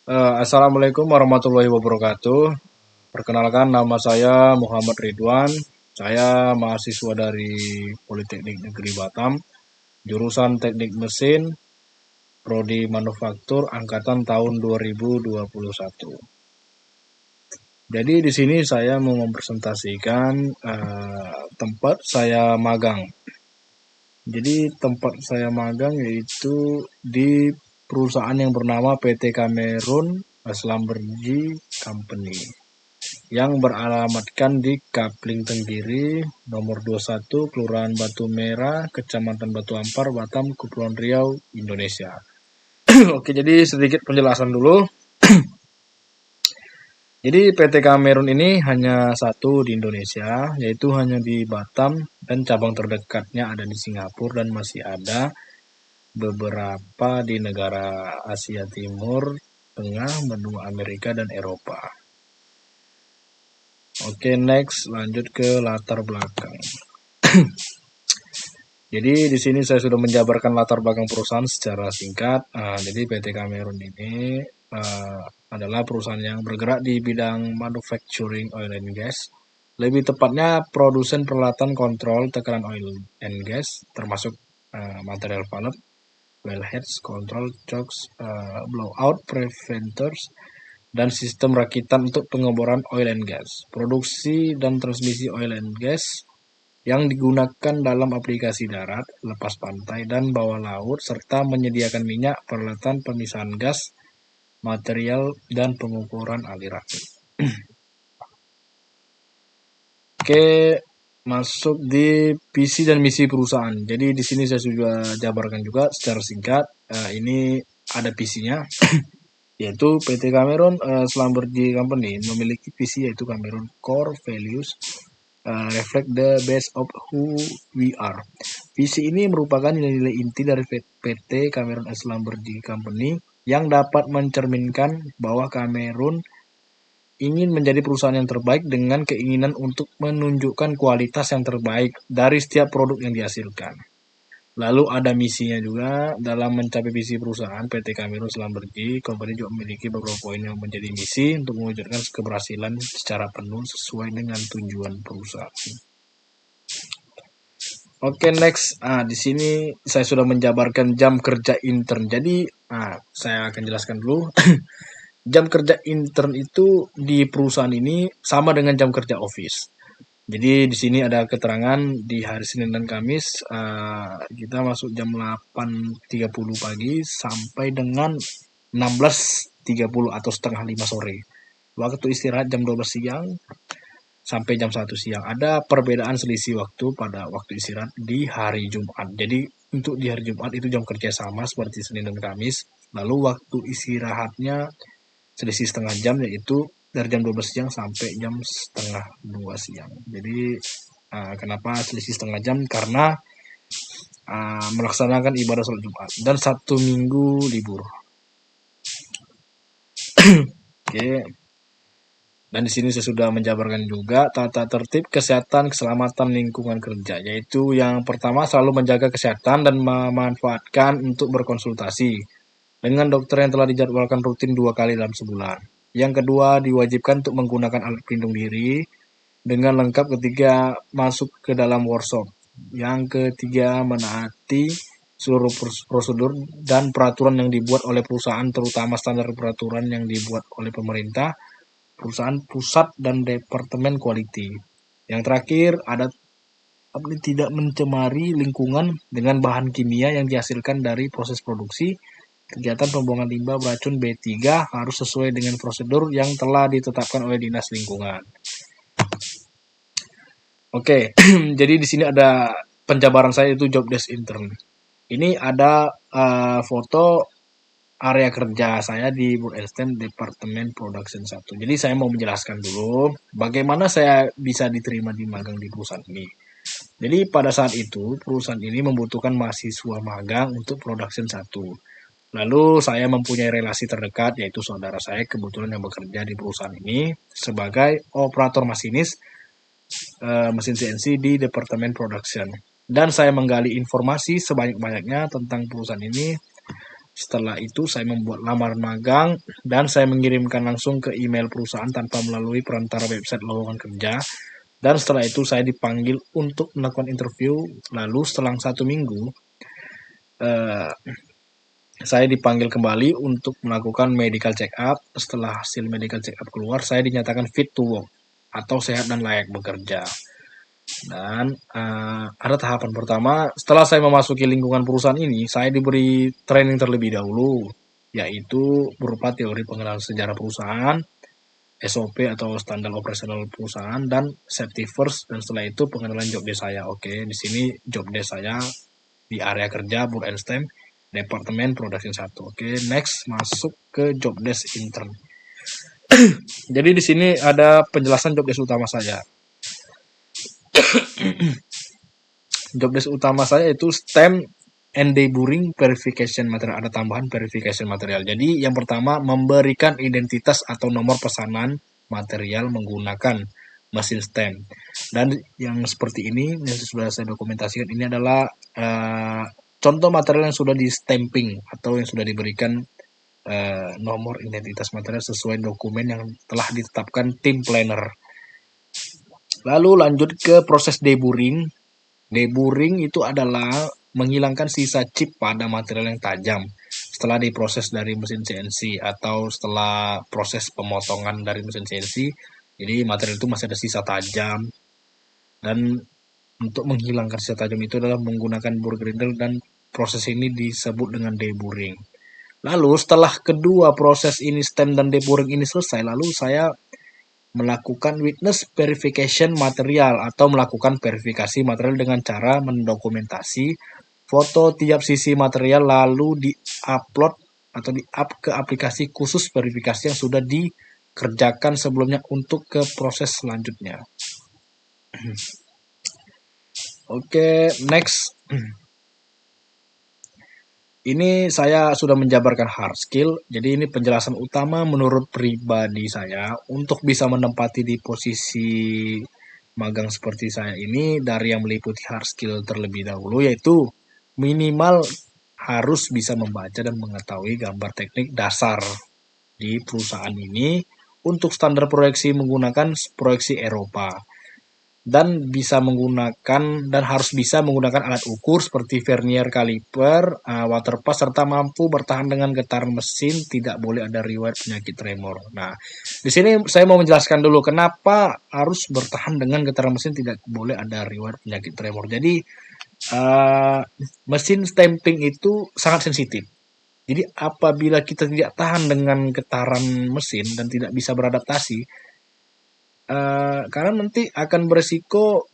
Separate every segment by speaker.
Speaker 1: Assalamualaikum warahmatullahi wabarakatuh. Perkenalkan, nama saya Muhammad Ridwan. Saya mahasiswa dari Politeknik Negeri Batam, jurusan Teknik Mesin, Prodi Manufaktur, angkatan tahun 2021. Jadi di sini saya mau mempresentasikan tempat saya magang. Jadi tempat saya magang yaitu di perusahaan yang bernama PT Cameron Schlumberger Company, yang beralamatkan di Kapling Tenggiri, nomor 21, Kelurahan Batu Merah, Kecamatan Batu Ampar, Batam, Kepulauan Riau, Indonesia. Oke, jadi sedikit penjelasan dulu. Jadi PT Cameron ini hanya satu di Indonesia, yaitu hanya di Batam, dan cabang terdekatnya ada di Singapura dan masih ada beberapa di negara Asia Timur, Tengah, benua Amerika, dan Eropa. Oke, next lanjut ke latar belakang. Jadi di sini saya sudah menjabarkan latar belakang perusahaan secara singkat. Jadi PT Cameron ini adalah perusahaan yang bergerak di bidang manufacturing oil and gas. Lebih tepatnya produsen peralatan kontrol tekanan oil and gas, termasuk material valve, wellheads, control chokes, blowout preventers, dan sistem rakitan untuk pengeboran oil and gas, produksi dan transmisi oil and gas yang digunakan dalam aplikasi darat, lepas pantai, dan bawah laut, serta menyediakan minyak, peralatan pemisahan gas, material, dan pengukuran aliran. Oke, masuk di visi dan misi perusahaan. Jadi di sini saya sudah jabarkan juga secara singkat. Ini ada visinya, yaitu PT Cameron Schlumberger Company memiliki visi yaitu Cameron Core Values reflect the best of who we are. Visi ini merupakan nilai-nilai inti dari PT Cameron Schlumberger Company yang dapat mencerminkan bahwa Cameron ingin menjadi perusahaan yang terbaik dengan keinginan untuk menunjukkan kualitas yang terbaik dari setiap produk yang dihasilkan. Lalu ada misinya juga. Dalam mencapai visi perusahaan, PT Cameron Schlumberger Company juga memiliki beberapa poin yang menjadi misi untuk mewujudkan keberhasilan secara penuh sesuai dengan tujuan perusahaan. Oke, next. Di sini saya sudah menjabarkan jam kerja intern. Jadi, saya akan jelaskan dulu. Jam kerja intern itu di perusahaan ini sama dengan jam kerja office. Jadi di sini ada keterangan di hari Senin dan Kamis kita masuk jam 8.30 pagi sampai dengan 16.30 atau setengah 5 sore. Waktu istirahat jam 12 siang sampai jam 1 siang. Ada perbedaan selisih waktu pada waktu istirahat di hari Jumat. Jadi untuk di hari Jumat itu jam kerja sama seperti Senin dan Kamis. Lalu waktu istirahatnya selisih setengah jam, yaitu dari jam 12 siang sampai jam setengah 2 siang. Jadi kenapa selisih setengah jam? Karena melaksanakan ibadah sholat Jumat dan Sabtu Minggu libur. Oke. Dan di sini saya sudah menjabarkan juga tata tertib kesehatan keselamatan lingkungan kerja, yaitu yang pertama selalu menjaga kesehatan dan memanfaatkan untuk berkonsultasi dengan dokter yang telah dijadwalkan rutin 2 kali dalam sebulan. Yang kedua, diwajibkan untuk menggunakan alat pelindung diri dengan lengkap ketika masuk ke dalam workshop. Yang ketiga, menaati seluruh prosedur dan peraturan yang dibuat oleh perusahaan, terutama standar peraturan yang dibuat oleh pemerintah, perusahaan pusat, dan departemen quality. Yang terakhir, ada tidak mencemari lingkungan dengan bahan kimia yang dihasilkan dari proses produksi. Kegiatan pembuangan limbah beracun B3 harus sesuai dengan prosedur yang telah ditetapkan oleh Dinas Lingkungan. Oke, jadi di sini ada penjabaran saya itu job desk intern. Ini ada foto area kerja saya di Burelsten Departemen Production 1. Jadi saya mau menjelaskan dulu bagaimana saya bisa diterima di magang di perusahaan ini. Jadi pada saat itu perusahaan ini membutuhkan mahasiswa magang untuk Production 1. Lalu saya mempunyai relasi terdekat, yaitu saudara saya kebetulan yang bekerja di perusahaan ini sebagai operator masinis mesin CNC di Departemen Production. Dan saya menggali informasi sebanyak-banyaknya tentang perusahaan ini Setelah itu saya membuat lamaran magang dan saya mengirimkan langsung ke email perusahaan tanpa melalui perantara website lowongan kerja. Dan setelah itu saya dipanggil untuk melakukan interview. Lalu setelah 1 minggu, eh, saya dipanggil kembali untuk melakukan medical check up. Setelah hasil medical check up keluar, saya dinyatakan fit to work atau sehat dan layak bekerja. Dan ada tahapan pertama, setelah saya memasuki lingkungan perusahaan ini, saya diberi training terlebih dahulu, yaitu berupa teori pengenalan sejarah perusahaan, SOP atau standar operasional perusahaan, dan safety first. Dan setelah itu pengenalan job desk saya. Oke, di sini job desk saya di area kerja Bur and Stem, Departemen Production 1. Oke, next masuk ke job desk intern. Jadi di sini ada penjelasan job desk utama saya. Job desk utama saya itu STEM and deburring verification material. Ada tambahan verification material. Jadi yang pertama memberikan identitas atau nomor pesanan material menggunakan mesin STEM. Dan yang seperti ini yang sudah saya dokumentasikan ini adalah contoh material yang sudah di stamping atau yang sudah diberikan nomor identitas material sesuai dokumen yang telah ditetapkan tim planner. Lalu lanjut ke proses deburring. Deburring itu adalah menghilangkan sisa chip pada material yang tajam setelah diproses dari mesin CNC atau setelah proses pemotongan dari mesin CNC. Jadi material itu masih ada sisa tajam, dan untuk menghilangkan sisa tajam itu adalah menggunakan bur grinder, dan proses ini disebut dengan deburring. Lalu setelah kedua proses ini stem dan deburring ini selesai, lalu saya melakukan witness verification material atau melakukan verifikasi material dengan cara mendokumentasi foto tiap sisi material lalu di-upload atau di-up ke aplikasi khusus verifikasi yang sudah dikerjakan sebelumnya untuk ke proses selanjutnya. Oke, next. Ini saya sudah menjabarkan hard skill, jadi ini penjelasan utama menurut pribadi saya untuk bisa menempati di posisi magang seperti saya ini dari yang meliputi hard skill terlebih dahulu, yaitu minimal harus bisa membaca dan mengetahui gambar teknik dasar di perusahaan ini untuk standar proyeksi menggunakan proyeksi Eropa. Dan harus bisa menggunakan alat ukur seperti vernier caliper, water pass, serta mampu bertahan dengan getaran mesin, tidak boleh ada riwayat penyakit tremor. Nah, di sini saya mau menjelaskan dulu kenapa harus bertahan dengan getaran mesin, tidak boleh ada riwayat penyakit tremor. Jadi mesin stamping itu sangat sensitif. Jadi apabila kita tidak tahan dengan getaran mesin dan tidak bisa beradaptasi, karena nanti akan beresiko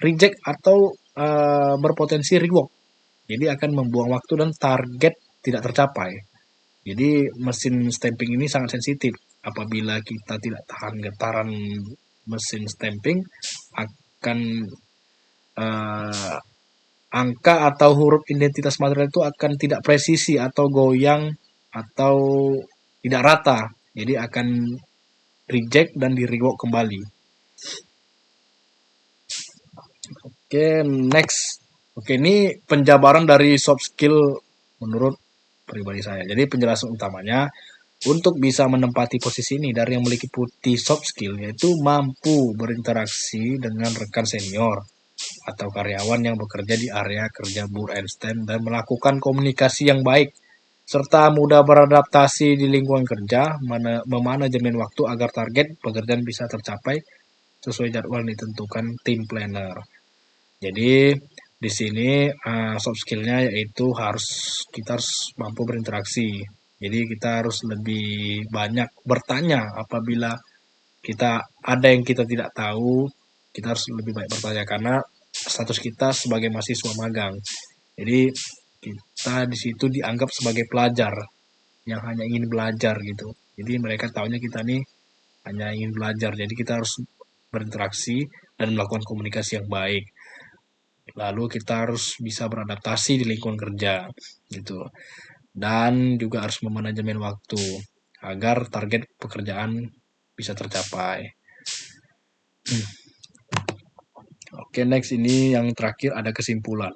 Speaker 1: reject atau berpotensi rework. Jadi akan membuang waktu dan target tidak tercapai. Jadi mesin stamping ini sangat sensitif. Apabila kita tidak tahan getaran mesin stamping, akan angka atau huruf identitas material itu akan tidak presisi atau goyang atau tidak rata. Jadi akan reject dan di rework kembali. Oke, next. Oke, ini penjabaran dari soft skill menurut pribadi saya. Jadi penjelasan utamanya untuk bisa menempati posisi ini dari yang meliputi soft skill, yaitu mampu berinteraksi dengan rekan senior atau karyawan yang bekerja di area kerja Bur and Stem dan melakukan komunikasi yang baik, serta mudah beradaptasi di lingkungan kerja, memanajemen waktu agar target pekerjaan bisa tercapai sesuai jadwal yang ditentukan tim planner. Jadi di sini soft skillnya yaitu kita harus mampu berinteraksi. Jadi kita harus lebih banyak bertanya apabila kita ada yang kita tidak tahu, kita harus lebih banyak bertanya karena status kita sebagai mahasiswa magang. Jadi kita di situ dianggap sebagai pelajar yang hanya ingin belajar gitu. Jadi mereka taunya kita nih hanya ingin belajar. Jadi kita harus berinteraksi dan melakukan komunikasi yang baik. Lalu kita harus bisa beradaptasi di lingkungan kerja gitu. Dan juga harus memanajemen waktu agar target pekerjaan bisa tercapai. Oke, next, ini yang terakhir ada kesimpulan.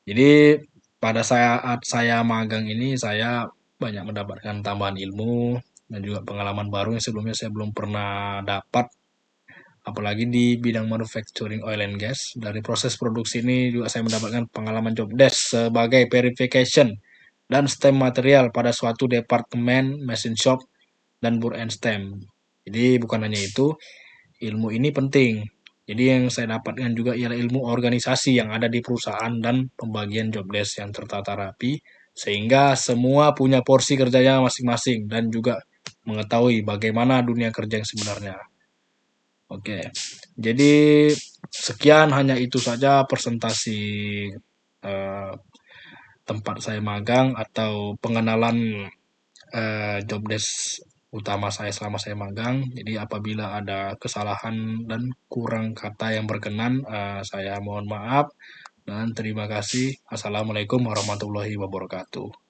Speaker 1: Jadi pada saat saya magang ini saya banyak mendapatkan tambahan ilmu dan juga pengalaman baru yang sebelumnya saya belum pernah dapat. Apalagi di bidang manufacturing oil and gas. Dari proses produksi ini juga saya mendapatkan pengalaman job desk sebagai verification dan stem material pada suatu departemen mesin shop dan bur and stem. Jadi bukan hanya itu, ilmu ini penting. Jadi yang saya dapatkan juga ialah ilmu organisasi yang ada di perusahaan dan pembagian job desk yang tertata rapi, sehingga semua punya porsi kerjanya masing-masing dan juga mengetahui bagaimana dunia kerja yang sebenarnya. Oke, jadi sekian hanya itu saja presentasi eh, tempat saya magang atau pengenalan job desk utama saya selama saya magang. Jadi apabila ada kesalahan dan kurang kata yang berkenan, saya mohon maaf dan terima kasih. Assalamualaikum warahmatullahi wabarakatuh.